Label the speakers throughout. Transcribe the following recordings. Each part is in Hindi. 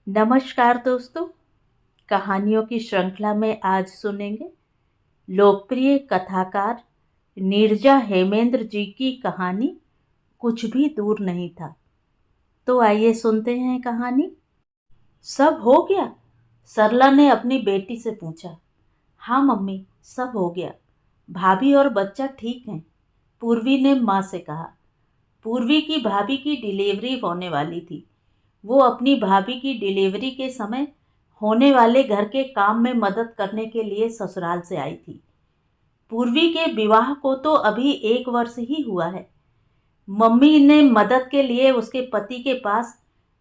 Speaker 1: नमस्कार दोस्तों। कहानियों की श्रृंखला में आज सुनेंगे लोकप्रिय कथाकार नीरजा हेमेंद्र जी की कहानी कुछ भी दूर नहीं था। तो आइए सुनते हैं कहानी। सब हो गया? सरला ने अपनी बेटी से पूछा। हाँ मम्मी, सब हो गया। भाभी और बच्चा ठीक हैं, पूर्वी ने माँ से कहा। पूर्वी की भाभी की डिलीवरी होने वाली थी। वो अपनी भाभी की डिलीवरी के समय होने वाले घर के काम में मदद करने के लिए ससुराल से आई थी। पूर्वी के विवाह को तो अभी 1 वर्ष ही हुआ है। मम्मी ने मदद के लिए उसके पति के पास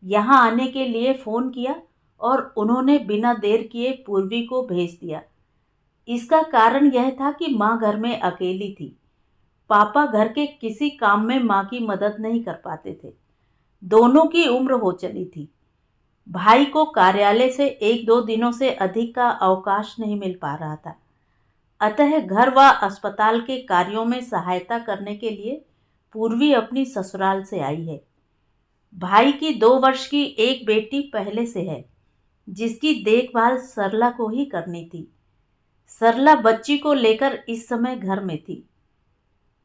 Speaker 1: यहाँ आने के लिए फ़ोन किया और उन्होंने बिना देर किए पूर्वी को भेज दिया। इसका कारण यह था कि माँ घर में अकेली थी। पापा घर के किसी काम में माँ की मदद नहीं कर पाते थे। दोनों की उम्र हो चली थी। भाई को कार्यालय से 1-2 दिनों से अधिक का अवकाश नहीं मिल पा रहा था। अतः घर व अस्पताल के कार्यों में सहायता करने के लिए पूर्वी अपनी ससुराल से आई है। भाई की 2 वर्ष की एक बेटी पहले से है, जिसकी देखभाल सरला को ही करनी थी। सरला बच्ची को लेकर इस समय घर में थी।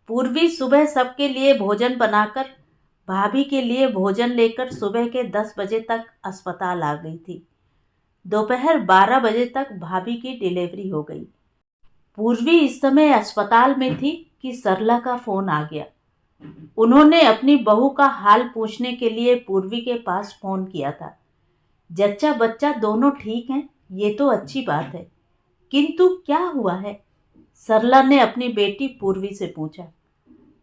Speaker 1: पूर्वी सुबह सबके लिए भोजन बनाकर भाभी के लिए भोजन लेकर सुबह के 10 बजे तक अस्पताल आ गई थी। दोपहर 12 बजे तक भाभी की डिलीवरी हो गई। पूर्वी इस समय अस्पताल में थी कि सरला का फ़ोन आ गया। उन्होंने अपनी बहू का हाल पूछने के लिए पूर्वी के पास फ़ोन किया था। जच्चा बच्चा दोनों ठीक हैं, ये तो अच्छी बात है, किंतु क्या हुआ है? सरला ने अपनी बेटी पूर्वी से पूछा।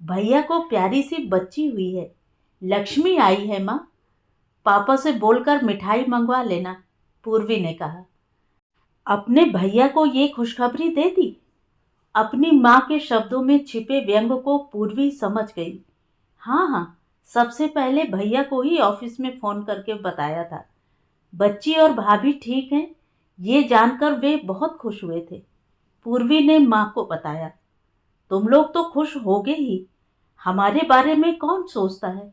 Speaker 1: भैया को प्यारी सी बच्ची हुई है, लक्ष्मी आई है माँ। पापा से बोलकर मिठाई मंगवा लेना, पूर्वी ने कहा। अपने भैया को ये खुशखबरी दे दी। अपनी माँ के शब्दों में छिपे व्यंग को पूर्वी समझ गई। हाँ हाँ, सबसे पहले भैया को ही ऑफिस में फ़ोन करके बताया था। बच्ची और भाभी ठीक हैं, ये जानकर वे बहुत खुश हुए थे। पूर्वी ने माँ को बताया। तुम लोग तो खुश होगे ही, हमारे बारे में कौन सोचता है?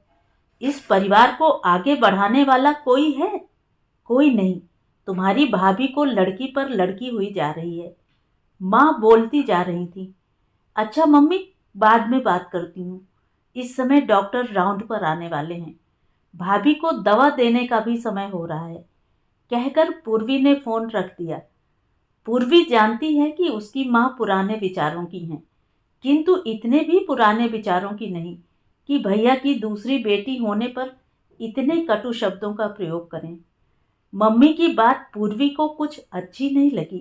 Speaker 1: इस परिवार को आगे बढ़ाने वाला कोई है? कोई नहीं। तुम्हारी भाभी को लड़की पर लड़की हुई जा रही है। माँ बोलती जा रही थी। अच्छा मम्मी, बाद में बात करती हूँ। इस समय डॉक्टर राउंड पर आने वाले हैं। भाभी को दवा देने का भी समय हो रहा है, कहकर पूर्वी ने फ़ोन रख दिया। पूर्वी जानती है कि उसकी माँ पुराने विचारों की हैं, किंतु इतने भी पुराने विचारों की नहीं कि भैया की दूसरी बेटी होने पर इतने कटु शब्दों का प्रयोग करें। मम्मी की बात पूर्वी को कुछ अच्छी नहीं लगी।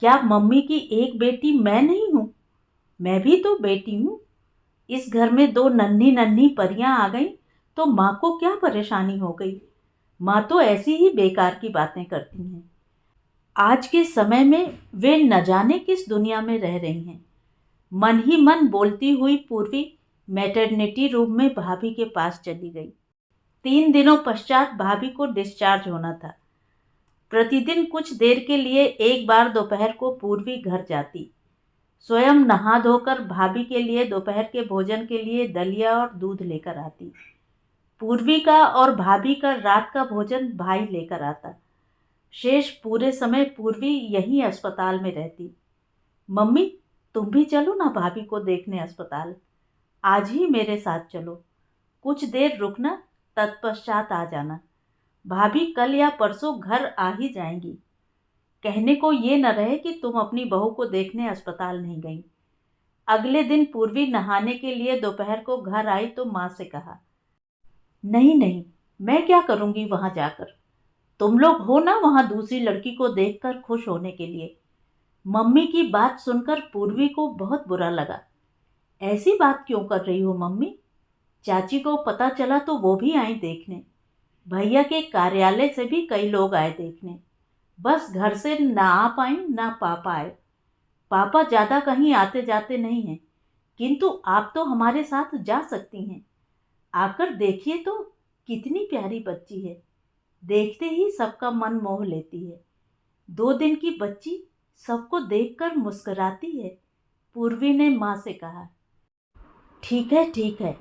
Speaker 1: क्या मम्मी की एक बेटी मैं नहीं हूँ? मैं भी तो बेटी हूँ। इस घर में 2 नन्ही नन्ही परियां आ गईं तो माँ को क्या परेशानी हो गई? माँ तो ऐसी ही बेकार की बातें करती हैं। आज के समय में वे न जाने किस दुनिया में रह रही हैं। मन ही मन बोलती हुई पूर्वी मैटरनिटी रूम में भाभी के पास चली गई। 3 दिनों पश्चात भाभी को डिस्चार्ज होना था। प्रतिदिन कुछ देर के लिए एक बार दोपहर को पूर्वी घर जाती। स्वयं नहा धोकर भाभी के लिए दोपहर के भोजन के लिए दलिया और दूध लेकर आती। पूर्वी का और भाभी का रात का भोजन भाई लेकर आता। शेष पूरे समय पूर्वी यहीं अस्पताल में रहती। मम्मी, तुम भी चलो ना भाभी को देखने अस्पताल। आज ही मेरे साथ चलो। कुछ देर रुकना, तत्पश्चात आ जाना। भाभी कल या परसों घर आ ही जाएंगी। कहने को ये न रहे कि तुम अपनी बहू को देखने अस्पताल नहीं गई। अगले दिन पूर्वी नहाने के लिए दोपहर को घर आई तो माँ से कहा, नहीं नहीं, मैं क्या करूँगी वहाँ जाकर? तुम लोग हो ना वहाँ दूसरी लड़की को देखकर खुश होने के लिए। मम्मी की बात सुनकर पूर्वी को बहुत बुरा लगा। ऐसी बात क्यों कर रही हो मम्मी? चाची को पता चला तो वो भी आई देखने। भैया के कार्यालय से भी कई लोग आए देखने। बस घर से ना आ पाई ना पापा आए। पापा ज़्यादा कहीं आते जाते नहीं हैं, किंतु आप तो हमारे साथ जा सकती हैं। आकर देखिए तो, कितनी प्यारी बच्ची है। देखते ही सबका मन मोह लेती है। 2 दिन की बच्ची सबको देखकर मुस्कुराती है, पूर्वी ने माँ से कहा। ठीक है,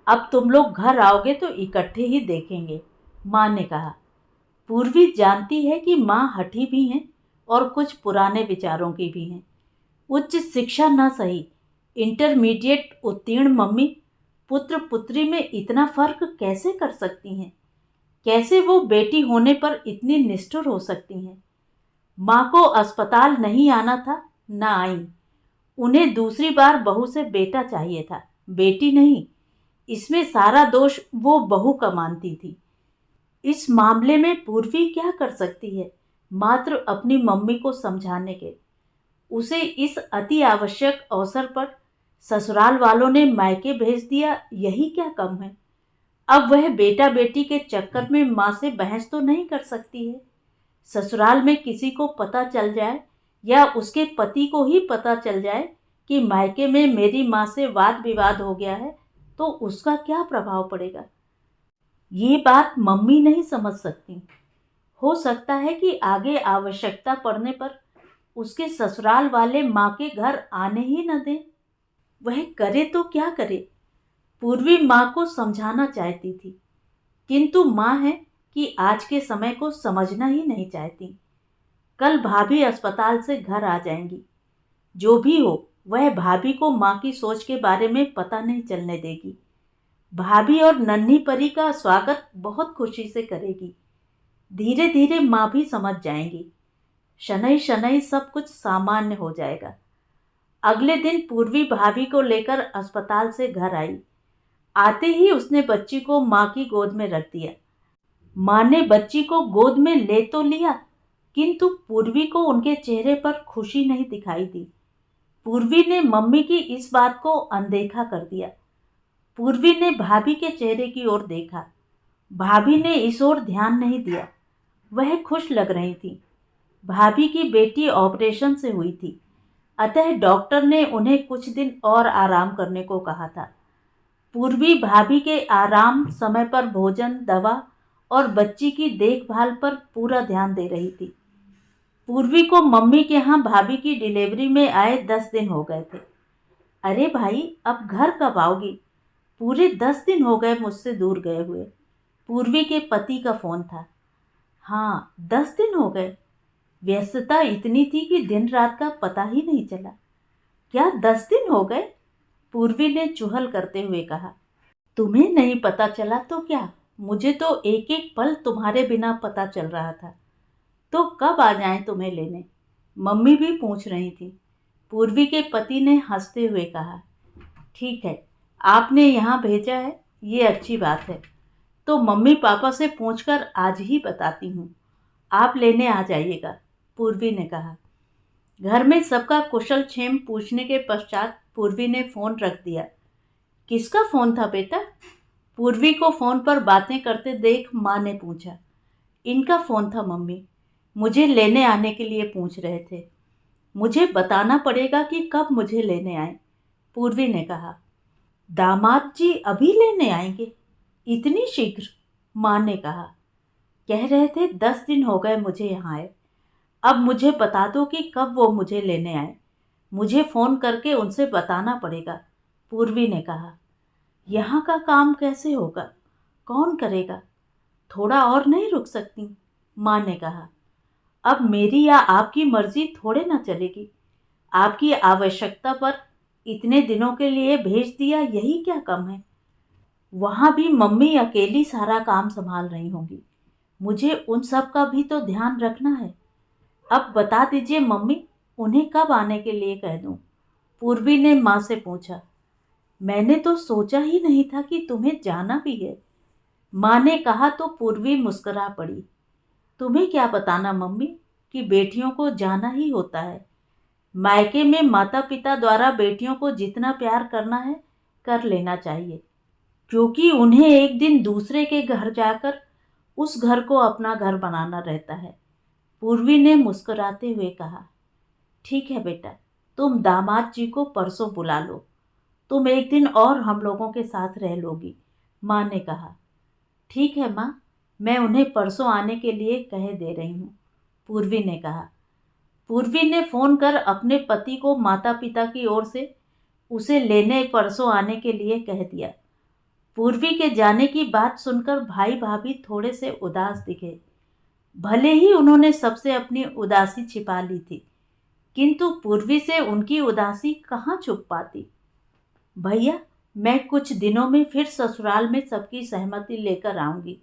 Speaker 1: अब तुम लोग घर आओगे तो इकट्ठे ही देखेंगे, माँ ने कहा। पूर्वी जानती है कि माँ हठी भी हैं और कुछ पुराने विचारों की भी हैं। उच्च शिक्षा न सही, इंटरमीडिएट उत्तीर्ण मम्मी पुत्र पुत्री में इतना फर्क कैसे कर सकती हैं? कैसे वो बेटी होने पर इतनी निष्ठुर हो सकती हैं? माँ को अस्पताल नहीं आना था, न आई। उन्हें दूसरी बार बहू से बेटा चाहिए था, बेटी नहीं। इसमें सारा दोष वो बहू का मानती थी। इस मामले में पूर्वी क्या कर सकती है? मात्र अपनी मम्मी को समझाने के। उसे इस अति आवश्यक अवसर पर ससुराल वालों ने मायके भेज दिया, यही क्या कम है? अब वह बेटा बेटी के चक्कर में माँ से बहस तो नहीं कर सकती है। ससुराल में किसी को पता चल जाए या उसके पति को ही पता चल जाए कि मायके में मेरी माँ से वाद विवाद हो गया है, तो उसका क्या प्रभाव पड़ेगा? ये बात मम्मी नहीं समझ सकती। हो सकता है कि आगे आवश्यकता पड़ने पर उसके ससुराल वाले माँ के घर आने ही न दें। वह करे तो क्या करे? पूर्वी माँ को समझाना चाहती थी, किंतु माँ है कि आज के समय को समझना ही नहीं चाहती। कल भाभी अस्पताल से घर आ जाएंगी। जो भी हो, वह भाभी को माँ की सोच के बारे में पता नहीं चलने देगी। भाभी और नन्ही परी का स्वागत बहुत खुशी से करेगी। धीरे धीरे माँ भी समझ जाएंगी। शनैः शनैः सब कुछ सामान्य हो जाएगा। अगले दिन पूर्वी भाभी को लेकर अस्पताल से घर आई। आते ही उसने बच्ची को माँ की गोद में रख दिया। माँ ने बच्ची को गोद में ले तो लिया, किंतु पूर्वी को उनके चेहरे पर खुशी नहीं दिखाई दी। पूर्वी ने मम्मी की इस बात को अनदेखा कर दिया। पूर्वी ने भाभी के चेहरे की ओर देखा। भाभी ने इस ओर ध्यान नहीं दिया। वह खुश लग रही थी। भाभी की बेटी ऑपरेशन से हुई थी, अतः डॉक्टर ने उन्हें कुछ दिन और आराम करने को कहा था। पूर्वी भाभी के आराम, समय पर भोजन, दवा और बच्ची की देखभाल पर पूरा ध्यान दे रही थी। पूर्वी को मम्मी के यहाँ भाभी की डिलीवरी में आए 10 दिन हो गए थे। अरे भाई, अब घर कब आओगी? पूरे 10 दिन हो गए मुझसे दूर गए हुए। पूर्वी के पति का फ़ोन था। हाँ, 10 दिन हो गए। व्यस्तता इतनी थी कि दिन रात का पता ही नहीं चला। क्या 10 दिन हो गए? पूर्वी ने चुहल करते हुए कहा। तुम्हें नहीं पता चला तो क्या, मुझे तो एक एक पल तुम्हारे बिना पता चल रहा था। तो कब आ जाएं तुम्हें लेने? मम्मी भी पूछ रही थी। पूर्वी के पति ने हंसते हुए कहा, ठीक है, आपने यहाँ भेजा है, ये अच्छी बात है। तो मम्मी पापा से पूछकर आज ही बताती हूँ। आप लेने आ जाइएगा, पूर्वी ने कहा। घर में सबका कुशल क्षेम पूछने के पश्चात पूर्वी ने फ़ोन रख दिया। किसका फ़ोन था बेटा? पूर्वी को फ़ोन पर बातें करते देख माँ ने पूछा। इनका फ़ोन था मम्मी, मुझे लेने आने के लिए पूछ रहे थे। मुझे बताना पड़ेगा कि कब मुझे लेने आए, पूर्वी ने कहा। दामाद जी अभी लेने आएंगे? इतनी शीघ्र? माँ ने कहा। कह रहे थे 10 दिन हो गए मुझे यहाँ आए। अब मुझे बता दो कि कब वो मुझे लेने आए। मुझे फ़ोन करके उनसे बताना पड़ेगा, पूर्वी ने कहा। यहाँ का काम कैसे होगा? कौन करेगा? थोड़ा और नहीं रुक सकती? माँ ने कहा। अब मेरी या आपकी मर्जी थोड़े ना चलेगी। आपकी आवश्यकता पर इतने दिनों के लिए भेज दिया, यही क्या कम है? वहाँ भी मम्मी अकेली सारा काम संभाल रही होंगी। मुझे उन सब का भी तो ध्यान रखना है। अब बता दीजिए मम्मी, उन्हें कब आने के लिए कह दूँ? पूर्वी ने माँ से पूछा। मैंने तो सोचा ही नहीं था कि तुम्हें जाना भी है, माँ ने कहा तो पूर्वी मुस्कुरा पड़ी। तुम्हें क्या बताना मम्मी कि बेटियों को जाना ही होता है। मायके में माता पिता द्वारा बेटियों को जितना प्यार करना है कर लेना चाहिए, क्योंकि उन्हें एक दिन दूसरे के घर जाकर उस घर को अपना घर बनाना रहता है। पूर्वी ने मुस्कुराते हुए कहा। ठीक है बेटा, तुम दामाद जी को परसों बुला लो। तुम एक दिन और हम लोगों के साथ रह लोगी, माँ ने कहा। ठीक है माँ, मैं उन्हें परसों आने के लिए कह दे रही हूँ, पूर्वी ने कहा। पूर्वी ने फ़ोन कर अपने पति को माता पिता की ओर से उसे लेने परसों आने के लिए कह दिया। पूर्वी के जाने की बात सुनकर भाई भाभी थोड़े से उदास दिखे। भले ही उन्होंने सबसे अपनी उदासी छिपा ली थी, किंतु पूर्वी से उनकी उदासी कहाँ छुप पाती। भैया, मैं कुछ दिनों में फिर ससुराल में सबकी सहमति लेकर आऊंगी।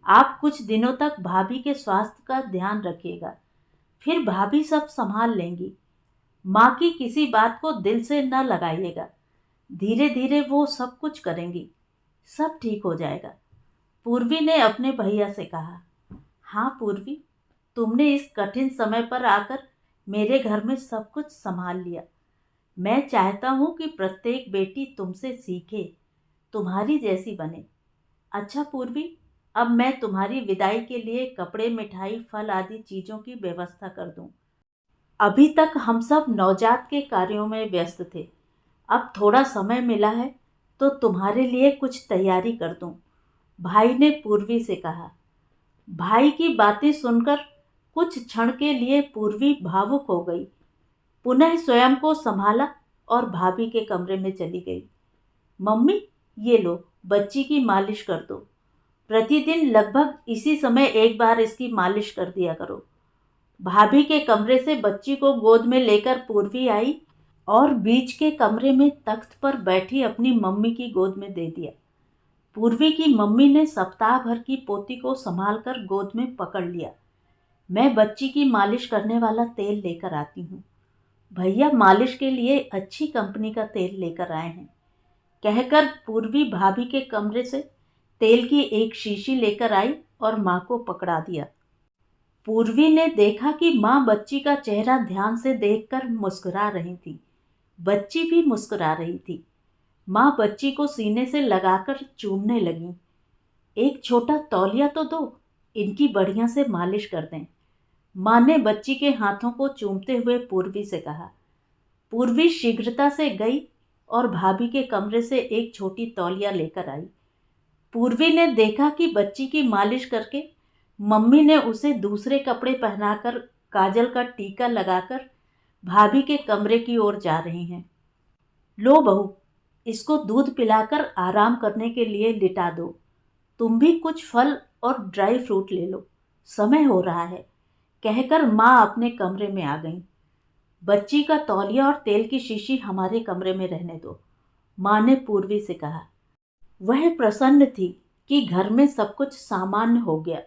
Speaker 1: आप कुछ दिनों तक भाभी के स्वास्थ्य का ध्यान रखिएगा, फिर भाभी सब संभाल लेंगी। माँ की किसी बात को दिल से न लगाइएगा, धीरे धीरे वो सब कुछ करेंगी, सब ठीक हो जाएगा। पूर्वी ने अपने भैया से कहा। हाँ पूर्वी, तुमने इस कठिन समय पर आकर मेरे घर में सब कुछ संभाल लिया। मैं चाहता हूँ कि प्रत्येक बेटी तुमसे सीखे, तुम्हारी जैसी बने। अच्छा पूर्वी, अब मैं तुम्हारी विदाई के लिए कपड़े, मिठाई, फल आदि चीज़ों की व्यवस्था कर दूँ। अभी तक हम सब नवजात के कार्यों में व्यस्त थे, अब थोड़ा समय मिला है तो तुम्हारे लिए कुछ तैयारी कर दूँ, भाई ने पूर्वी से कहा। भाई की बातें सुनकर कुछ क्षण के लिए पूर्वी भावुक हो गई, पुनः स्वयं को संभाला और भाभी के कमरे में चली गई। मम्मी, ये लो, बच्ची की मालिश कर दो। प्रतिदिन लगभग इसी समय एक बार इसकी मालिश कर दिया करो। भाभी के कमरे से बच्ची को गोद में लेकर पूर्वी आई और बीच के कमरे में तख्त पर बैठी अपनी मम्मी की गोद में दे दिया। पूर्वी की मम्मी ने सप्ताह भर की पोती को संभालकर गोद में पकड़ लिया। मैं बच्ची की मालिश करने वाला तेल लेकर आती हूँ। भैया मालिश के लिए अच्छी कंपनी का तेल लेकर आए हैं, कहकर पूर्वी भाभी के कमरे से तेल की एक शीशी लेकर आई और माँ को पकड़ा दिया। पूर्वी ने देखा कि माँ बच्ची का चेहरा ध्यान से देखकर मुस्कुरा रही थी। बच्ची भी मुस्कुरा रही थी। माँ बच्ची को सीने से लगाकर चूमने लगी। एक छोटा तौलिया तो दो, इनकी बढ़िया से मालिश कर दें। माँ ने बच्ची के हाथों को चूमते हुए पूर्वी से कहा। पूर्वी शीघ्रता से गई और भाभी के कमरे से एक छोटी तौलिया लेकर आई। पूर्वी ने देखा कि बच्ची की मालिश करके मम्मी ने उसे दूसरे कपड़े पहनाकर काजल का टीका लगाकर भाभी के कमरे की ओर जा रही हैं। लो बहू, इसको दूध पिलाकर आराम करने के लिए लिटा दो। तुम भी कुछ फल और ड्राई फ्रूट ले लो, समय हो रहा है, कहकर माँ अपने कमरे में आ गई। बच्ची का तौलिया और तेल की शीशी हमारे कमरे में रहने दो, माँ ने पूर्वी से कहा। वह प्रसन्न थी कि घर में सब कुछ सामान्य हो गया।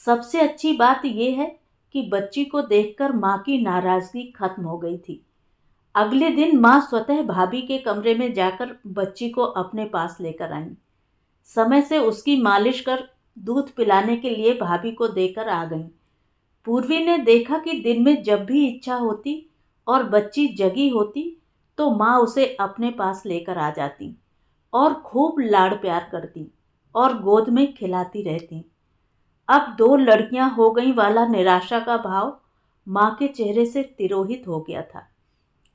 Speaker 1: सबसे अच्छी बात यह है कि बच्ची को देखकर माँ की नाराजगी खत्म हो गई थी। अगले दिन माँ स्वतः भाभी के कमरे में जाकर बच्ची को अपने पास लेकर आई। समय से उसकी मालिश कर दूध पिलाने के लिए भाभी को देकर आ गई। पूर्वी ने देखा कि दिन में जब भी इच्छा होती और बच्ची जगी होती तो माँ उसे अपने पास लेकर आ जाती और खूब लाड़ प्यार करती और गोद में खिलाती रहती। अब दो लड़कियां हो गई वाला निराशा का भाव माँ के चेहरे से तिरोहित हो गया था।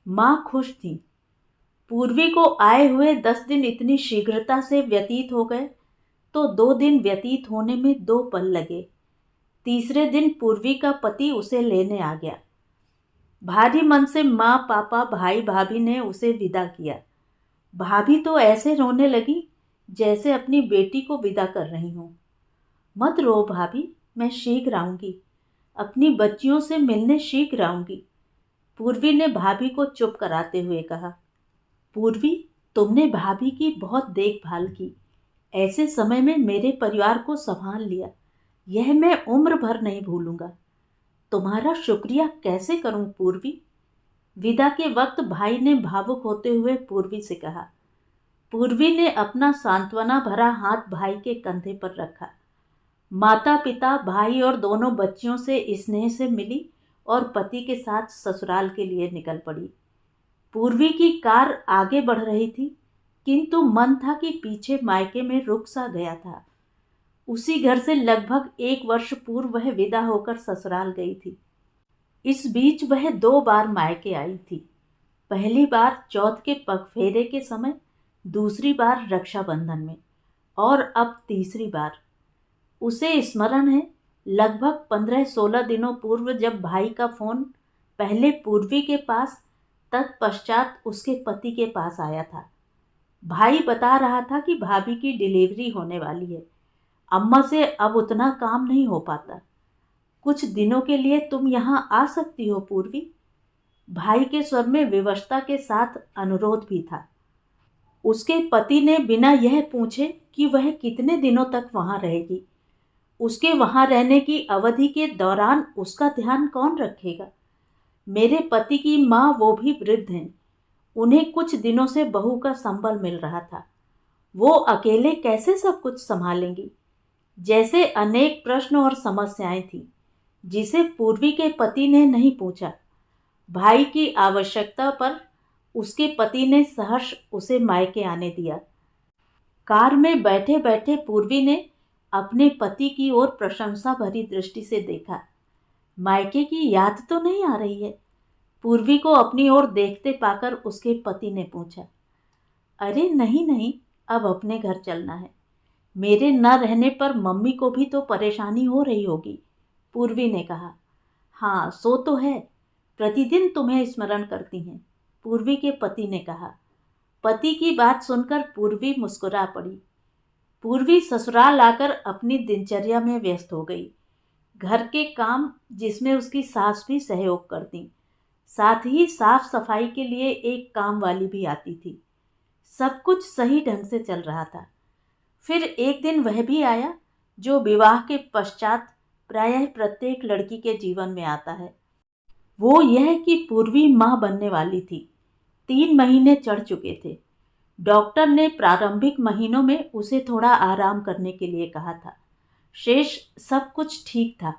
Speaker 1: माँ खुश थी। पूर्वी को आए हुए 10 दिन इतनी शीघ्रता से व्यतीत हो गए तो 2 दिन व्यतीत होने में 2 पल लगे। तीसरे दिन पूर्वी का पति उसे लेने आ गया। भारी मन से माँ, पापा, भाई, भाभी ने उसे विदा किया। भाभी तो ऐसे रोने लगी जैसे अपनी बेटी को विदा कर रही हूँ। मत रो भाभी, मैं शीघ्र आऊंगी, अपनी बच्चियों से मिलने शीघ्र आऊंगी, पूर्वी ने भाभी को चुप कराते हुए कहा। पूर्वी, तुमने भाभी की बहुत देखभाल की, ऐसे समय में मेरे परिवार को संभाल लिया, यह मैं उम्र भर नहीं भूलूंगा। तुम्हारा शुक्रिया कैसे करूं पूर्वी? विदा के वक्त भाई ने भावुक होते हुए पूर्वी से कहा। पूर्वी ने अपना सांत्वना भरा हाथ भाई के कंधे पर रखा। माता, पिता, भाई और दोनों बच्चियों से स्नेह से मिली और पति के साथ ससुराल के लिए निकल पड़ी। पूर्वी की कार आगे बढ़ रही थी, किंतु मन था कि पीछे मायके में रुक सा गया था। उसी घर से लगभग 1 वर्ष पूर्व वह विदा होकर ससुराल गई थी। इस बीच वह 2 बार मायके आई थी। पहली बार चौथ के पगफेरे के समय, दूसरी बार रक्षाबंधन में और अब तीसरी बार। उसे स्मरण है, लगभग 15-16 दिनों पूर्व जब भाई का फोन पहले पूर्वी के पास, तत्पश्चात उसके पति के पास आया था। भाई बता रहा था कि भाभी की डिलीवरी होने वाली है, अम्मा से अब उतना काम नहीं हो पाता। कुछ दिनों के लिए तुम यहाँ आ सकती हो पूर्वी? भाई के स्वर में विवशता के साथ अनुरोध भी था। उसके पति ने बिना यह पूछे कि वह कितने दिनों तक वहां रहेगी, उसके वहां रहने की अवधि के दौरान उसका ध्यान कौन रखेगा? मेरे पति की माँ वो भी वृद्ध हैं, उन्हें कुछ दिनों से बहू का संबल मिल रहा था। वो अकेले कैसे सब कुछ संभालेंगी? जैसे अनेक प्रश्न और समस्याएं थी जिसे पूर्वी के पति ने नहीं पूछा। भाई की आवश्यकता पर उसके पति ने सहर्ष उसे मायके आने दिया। कार में बैठे बैठे पूर्वी ने अपने पति की ओर प्रशंसा भरी दृष्टि से देखा। मायके की याद तो नहीं आ रही है? पूर्वी को अपनी ओर देखते पाकर उसके पति ने पूछा। अरे नहीं नहीं, अब अपने घर चलना है। मेरे न रहने पर मम्मी को भी तो परेशानी हो रही होगी, पूर्वी ने कहा। हाँ सो तो है, प्रतिदिन तुम्हें स्मरण करती हैं, पूर्वी के पति ने कहा। पति की बात सुनकर पूर्वी मुस्कुरा पड़ी। पूर्वी ससुराल आकर अपनी दिनचर्या में व्यस्त हो गई। घर के काम जिसमें उसकी सास भी सहयोग करती, साथ ही साफ सफाई के लिए एक काम वाली भी आती थी। सब कुछ सही ढंग से चल रहा था। फिर एक दिन वह भी आया जो विवाह के पश्चात प्रायः प्रत्येक लड़की के जीवन में आता है। वो यह कि पूर्वी माँ बनने वाली थी। 3 महीने चढ़ चुके थे। डॉक्टर ने प्रारंभिक महीनों में उसे थोड़ा आराम करने के लिए कहा था। शेष सब कुछ ठीक था।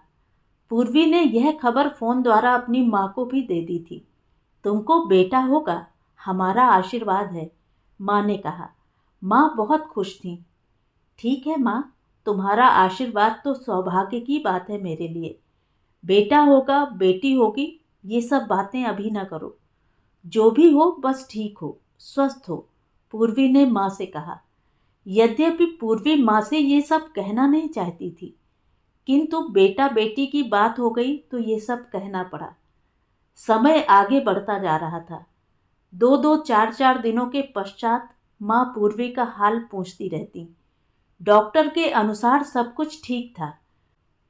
Speaker 1: पूर्वी ने यह खबर फोन द्वारा अपनी माँ को भी दे दी थी। तुमको बेटा होगा, हमारा आशीर्वाद है, माँ ने कहा। माँ बहुत खुश थी। ठीक है माँ, तुम्हारा आशीर्वाद तो सौभाग्य की बात है मेरे लिए। बेटा होगा बेटी होगी ये सब बातें अभी ना करो। जो भी हो बस ठीक हो, स्वस्थ हो, पूर्वी ने माँ से कहा। यद्यपि पूर्वी माँ से ये सब कहना नहीं चाहती थी, किंतु बेटा बेटी की बात हो गई तो ये सब कहना पड़ा। समय आगे बढ़ता जा रहा था। 2-2 4-4 दिनों के पश्चात माँ पूर्वी का हाल पूछती रहती। डॉक्टर के अनुसार सब कुछ ठीक था।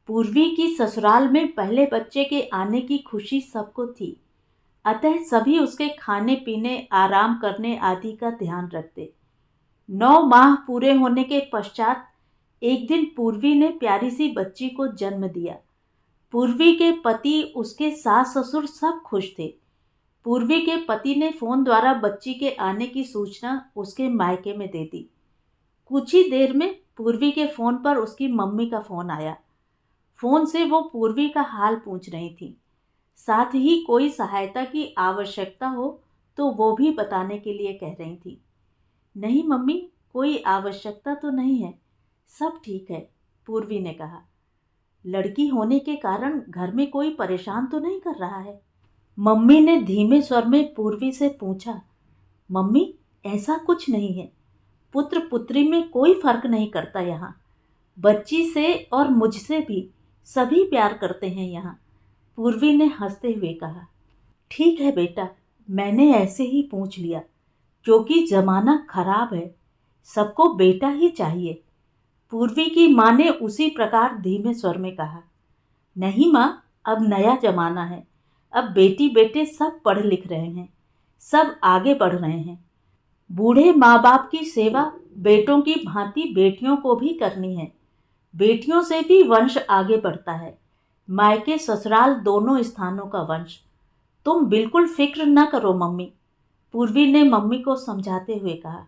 Speaker 1: पूर्वी की ससुराल में पहले बच्चे के आने की खुशी सबको थी, अतः सभी उसके खाने पीने, आराम करने आदि का ध्यान रखते। 9 माह पूरे होने के पश्चात एक दिन पूर्वी ने प्यारी सी बच्ची को जन्म दिया। पूर्वी के पति, उसके सास ससुर सब खुश थे। पूर्वी के पति ने फोन द्वारा बच्ची के आने की सूचना उसके मायके में दे दी। कुछ ही देर में पूर्वी के फोन पर उसकी मम्मी का फोन आया। फोन से वो पूर्वी का हाल पूछ रही थी, साथ ही कोई सहायता की आवश्यकता हो तो वो भी बताने के लिए कह रही थी। नहीं मम्मी, कोई आवश्यकता तो नहीं है, सब ठीक है, पूर्वी ने कहा। लड़की होने के कारण घर में कोई परेशान तो नहीं कर रहा है? मम्मी ने धीमे स्वर में पूर्वी से पूछा। मम्मी, ऐसा कुछ नहीं है। पुत्र पुत्री में कोई फर्क नहीं करता यहाँ। बच्ची से और मुझसे भी सभी प्यार करते हैं यहाँ, पूर्वी ने हंसते हुए कहा। ठीक है बेटा, मैंने ऐसे ही पूछ लिया, क्योंकि जमाना खराब है, सबको बेटा ही चाहिए, पूर्वी की माँ ने उसी प्रकार धीमे स्वर में कहा। नहीं माँ, अब नया जमाना है, अब बेटी बेटे सब पढ़ लिख रहे हैं, सब आगे बढ़ रहे हैं। बूढ़े माँ बाप की सेवा बेटों की भांति बेटियों को भी करनी है। बेटियों से भी वंश आगे बढ़ता है, मायके ससुराल दोनों स्थानों का वंश। तुम बिल्कुल फिक्र न करो मम्मी, पूर्वी ने मम्मी को समझाते हुए कहा।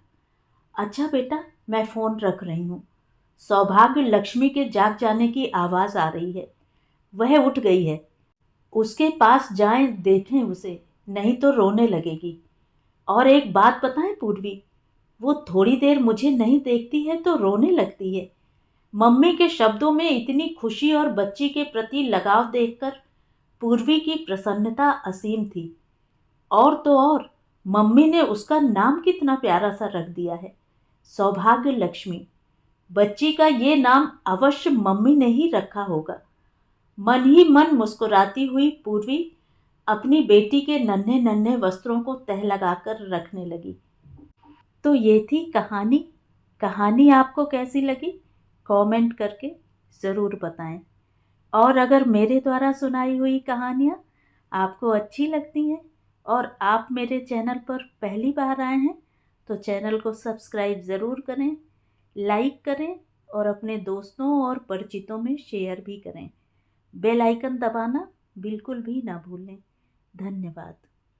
Speaker 1: अच्छा बेटा, मैं फ़ोन रख रही हूँ। सौभाग्य लक्ष्मी के जाग जाने की आवाज़ आ रही है, वह उठ गई है। उसके पास जाएं, देखें उसे, नहीं तो रोने लगेगी। और एक बात बताएं पूर्वी, वो थोड़ी देर मुझे नहीं देखती है तो रोने लगती है। मम्मी के शब्दों में इतनी खुशी और बच्ची के प्रति लगाव देखकर पूर्वी की प्रसन्नता असीम थी। और तो और मम्मी ने उसका नाम कितना प्यारा सा रख दिया है, सौभाग्य लक्ष्मी। बच्ची का ये नाम अवश्य मम्मी ने ही रखा होगा। मन ही मन मुस्कुराती हुई पूर्वी अपनी बेटी के नन्हे नन्हे वस्त्रों को तह लगाकर रखने लगी। तो ये थी कहानी। कहानी आपको कैसी लगी कमेंट करके ज़रूर बताएं। और अगर मेरे द्वारा सुनाई हुई कहानियाँ आपको अच्छी लगती हैं और आप मेरे चैनल पर पहली बार आए हैं तो चैनल को सब्सक्राइब ज़रूर करें, लाइक करें और अपने दोस्तों और परिचितों में शेयर भी करें। बेल आइकन दबाना बिल्कुल भी ना भूलें। धन्यवाद।